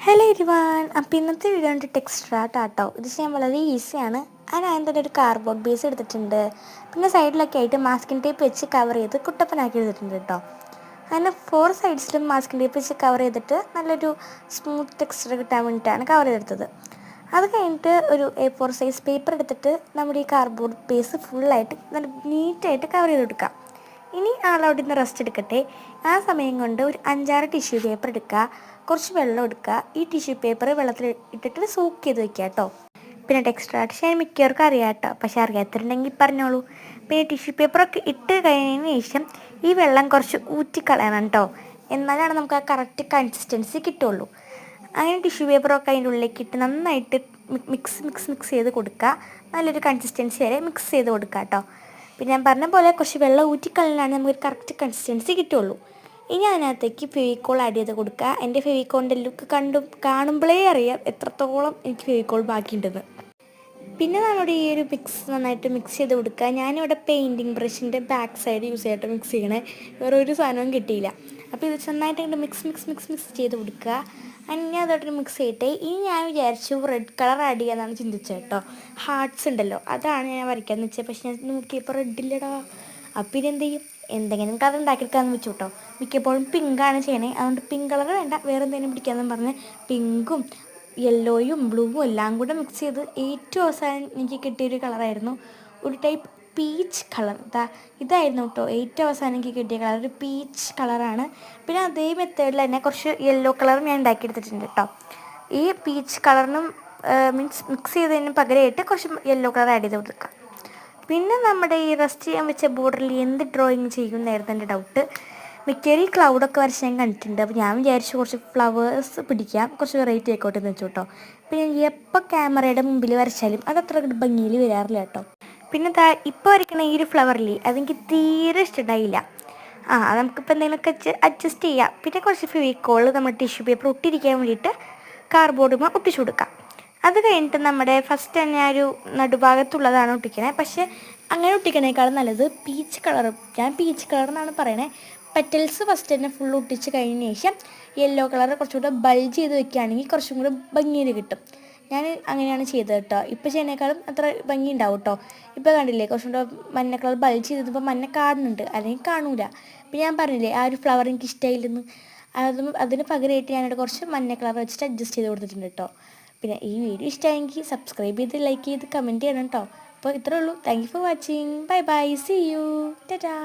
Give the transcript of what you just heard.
Hello എരിവാൻ. അപ്പോൾ ഇന്നത്തെ video ഉണ്ട് ടെക്സ്ട്രാ ടാട്ടോ. ഇത് ചെയ്യാൻ വളരെ ഈസിയാണ്. അതിനാദ്യം തന്നെ ഒരു കാർഡ്ബോർഡ് ബേസ് എടുത്തിട്ടുണ്ട്. പിന്നെ സൈഡിലൊക്കെ ആയിട്ട് മാസ്കിൻ ടേപ്പ് വെച്ച് കവർ ചെയ്ത് കുട്ടപ്പനാക്കി എടുത്തിട്ടുണ്ട് കേട്ടോ. അങ്ങനെ 4 സൈഡ്സിലും മാസ്കിൻ ടേപ്പ് വെച്ച് കവർ ചെയ്തിട്ട് നല്ലൊരു സ്മൂത്ത് ടെക്സ്ചർ കിട്ടാൻ വേണ്ടിയിട്ടാണ് കവർ ചെയ്തെടുത്തത്. അത് കഴിഞ്ഞിട്ട് ഒരു A4 സൈസ് പേപ്പർ എടുത്തിട്ട് നമ്മുടെ ഈ കാർഡ്ബോർഡ് ബേസ് ഫുള്ളായിട്ട് നല്ല നീറ്റായിട്ട് കവർ ചെയ്ത് കൊടുക്കാം. ഇനി ആളവിടെ നിന്ന് റെസ്റ്റ് എടുക്കട്ടെ. ആ സമയം കൊണ്ട് ഒരു 5-6 ടിഷ്യൂ പേപ്പർ എടുക്കുക, കുറച്ച് വെള്ളം എടുക്കുക. ഈ ടിഷ്യൂ പേപ്പർ വെള്ളത്തിൽ ഇട്ടിട്ട് സോക്ക് ചെയ്ത് വെക്കുക കേട്ടോ. പിന്നെ ടെക്സ്ട്രാ ആർട്ട് ചെയ്യാൻ മിക്കവർക്കും അറിയാം കേട്ടോ, പക്ഷെ അറിയാത്തവരുണ്ടെങ്കിൽ പറഞ്ഞോളൂ. പിന്നെ ടിഷ്യൂ പേപ്പറൊക്കെ ഇട്ട് കഴിഞ്ഞതിന് ശേഷം ഈ വെള്ളം കുറച്ച് ഊറ്റിക്കളയണം കേട്ടോ. എന്നാലാണ് നമുക്ക് ആ കറക്റ്റ് കൺസിസ്റ്റൻസി കിട്ടുള്ളൂ. അങ്ങനെ ടിഷ്യൂ പേപ്പറൊക്കെ അതിൻ്റെ ഉള്ളിലേക്ക് ഇട്ട് നന്നായിട്ട് മിക്സ് ചെയ്ത് കൊടുക്കുക. നല്ലൊരു കൺസിസ്റ്റൻസി വരെ മിക്സ് ചെയ്ത് കൊടുക്കുക കേട്ടോ. പിന്നെ ഞാൻ പറഞ്ഞ പോലെ കുറച്ച് വെള്ളം ഊറ്റിക്കളഞ്ഞാലാണ് നമുക്ക് കറക്റ്റ് കൺസിസ്റ്റൻസി കിട്ടുള്ളൂ. ഇനി അതിനകത്തേക്ക് ഫെവിക്കോൾ ആഡ് ചെയ്ത് കൊടുക്കുക. എൻ്റെ ഫെവിക്കോളിൻ്റെ ലുക്ക് കാണുമ്പോഴേ അറിയാം എത്രത്തോളം എനിക്ക് ഫെവിക്കോൾ ബാക്കിയുണ്ടെന്ന്. പിന്നെ നമ്മുടെ ഈ ഒരു മിക്സ് നന്നായിട്ട് മിക്സ് ചെയ്ത് കൊടുക്കുക. ഞാനിവിടെ പെയിൻറ്റിങ് ബ്രഷിൻ്റെ ബാക്ക് സൈഡ് യൂസ് ചെയ്തിട്ട് മിക്സ് ചെയ്യണേ, വേറെ ഒരു സാധനവും കിട്ടിയില്ല. അപ്പോൾ ഇത് നന്നായിട്ട് ഇങ്ങോട്ട് മിക്സ് ചെയ്ത് കൊടുക്കുക. അങ്ങനെ അതോട്ട് മിക്സ് ചെയ്തിട്ട് ഇനി ഞാൻ വിചാരിച്ചു റെഡ് കളർ ആഡ് ചെയ്യാമെന്നാണ് ചിന്തിച്ചത് കേട്ടോ. ഹാർട്ട്സ് ഉണ്ടല്ലോ, അതാണ് ഞാൻ വരയ്ക്കാമെന്ന് വെച്ചത്. പക്ഷെ ഞാൻ നോക്കിയപ്പോൾ റെഡില്ലടാ. അപ്പോൾ ഇനി എന്ത് ചെയ്യും, എന്തെങ്കിലും കളർ ഉണ്ടാക്കിയെടുക്കാമെന്ന് വെച്ചു കേട്ടോ. മിക്കപ്പോഴും പിങ്കാണ് ചെയ്യണേ, അതുകൊണ്ട് പിങ്ക് കളർ വേണ്ട, വേറെ എന്തെങ്കിലും പിടിക്കാമെന്ന് പറഞ്ഞ് പിങ്കും യെല്ലോയും ബ്ലൂവും എല്ലാം കൂടെ മിക്സ് ചെയ്ത് ഏറ്റവും അവസാനം എനിക്ക് കിട്ടിയൊരു കളറായിരുന്നു ഒരു ടൈപ്പ് പീച്ച് കളർ. ഇതായിരുന്നു കേട്ടോ ഏറ്റവും അവസാനം എനിക്ക് കിട്ടിയ കളർ, ഒരു പീച്ച് കളറാണ്. പിന്നെ അതേ മെത്തേഡിൽ തന്നെ കുറച്ച് യെല്ലോ കളറും ഞാൻ ഉണ്ടാക്കിയെടുത്തിട്ടുണ്ട് കേട്ടോ. ഈ പീച്ച് കളറിനും മിക്സ് ചെയ്തതിന് പകരമായിട്ട് കുറച്ച് യെല്ലോ കളർ ആഡ് ചെയ്ത് കൊടുക്കാം. പിന്നെ നമ്മുടെ ഈ റെസ്റ്റ് ചെയ്യാൻ വെച്ച ബോർഡറിൽ എന്ത് ഡ്രോയിങ് ചെയ്യുമെന്നായിരുന്നു എൻ്റെ ഡൗട്ട്. മിക്കവാറും ഈ ക്ലൗഡൊക്കെ വരച്ച് ഞാൻ കണ്ടിട്ടുണ്ട്. അപ്പോൾ ഞാൻ വിചാരിച്ചു കുറച്ച് ഫ്ലവേഴ്സ് പിടിക്കാം, കുറച്ച് വെറൈറ്റി ആയിക്കോട്ടെ എന്ന് വെച്ചു കേട്ടോ. പിന്നെ എപ്പോൾ ക്യാമറയുടെ മുമ്പിൽ വരച്ചാലും അതത്ര ഭംഗിയിൽ വരാറില്ല കേട്ടോ. പിന്നെ ഇപ്പോൾ വരയ്ക്കണ ഈ ഒരു ഫ്ലവറിൽ അതെനിക്ക് തീരെ ഇഷ്ടമുണ്ടായില്ല. അത് നമുക്കിപ്പോൾ എന്തെങ്കിലുമൊക്കെ അഡ്ജസ്റ്റ് ചെയ്യാം. പിന്നെ കുറച്ച് ഫെവിക്കോൾ നമ്മൾ ടിഷ്യൂ പേപ്പർ ഒട്ടിരിക്കാൻ വേണ്ടിയിട്ട് കാർഡ്ബോർഡുമ്പോൾ ഒട്ടിച്ചു കൊടുക്കാം. അത് കഴിഞ്ഞിട്ട് നമ്മുടെ ഫസ്റ്റ് തന്നെ ഒരു നടുഭാഗത്തുള്ളതാണ് ഒട്ടിക്കണേ. പക്ഷേ അങ്ങനെ ഒട്ടിക്കണേക്കാളും നല്ലത് പീച്ച് കളർ, ഞാൻ പീച്ച് കളർ എന്നാണ് പറയണേ. പെറ്റൽസ് ഫസ്റ്റ് തന്നെ ഫുൾ ഒട്ടിച്ച് കഴിഞ്ഞ ശേഷം യെല്ലോ കളർ കുറച്ചുകൂടെ ബൾജ് ചെയ്ത് വെക്കുകയാണെങ്കിൽ കുറച്ചും കൂടെ ഭംഗിയിൽ കിട്ടും. ഞാൻ അങ്ങനെയാണ് ചെയ്തത് കേട്ടോ. ഇപ്പോൾ ചെയ്യുന്നതിനേക്കാളും അത്ര ഭംഗി ഉണ്ടാവും കേട്ടോ. ഇപ്പോൾ കണ്ടില്ലേ, കുറച്ചും കൂടെ മഞ്ഞ കളർ ബൾജ് ചെയ്തപ്പോൾ മഞ്ഞ കാണുന്നുണ്ട്, അല്ലെങ്കിൽ കാണൂല. പിന്നെ ഞാൻ പറഞ്ഞില്ലേ ആ ഒരു ഫ്ലവർ എനിക്ക് ഇഷ്ടമായില്ലെന്ന്, അതിന് പകരമായിട്ട് ഞാനിവിടെ കുറച്ച് മഞ്ഞ കളർ വെച്ചിട്ട് അഡ്ജസ്റ്റ് ചെയ്ത് കൊടുത്തിട്ടുണ്ട് കേട്ടോ. പിന്നെ ഈ വീഡിയോ ഇഷ്ടമായെങ്കിൽ സബ്സ്ക്രൈബ് ചെയ്ത് ലൈക്ക് ചെയ്ത് കമൻറ്റ് ചെയ്യണം കേട്ടോ. അപ്പോൾ ഇത്രേ ഉള്ളൂ. Thank you for watching. Bye bye, see you, Tata.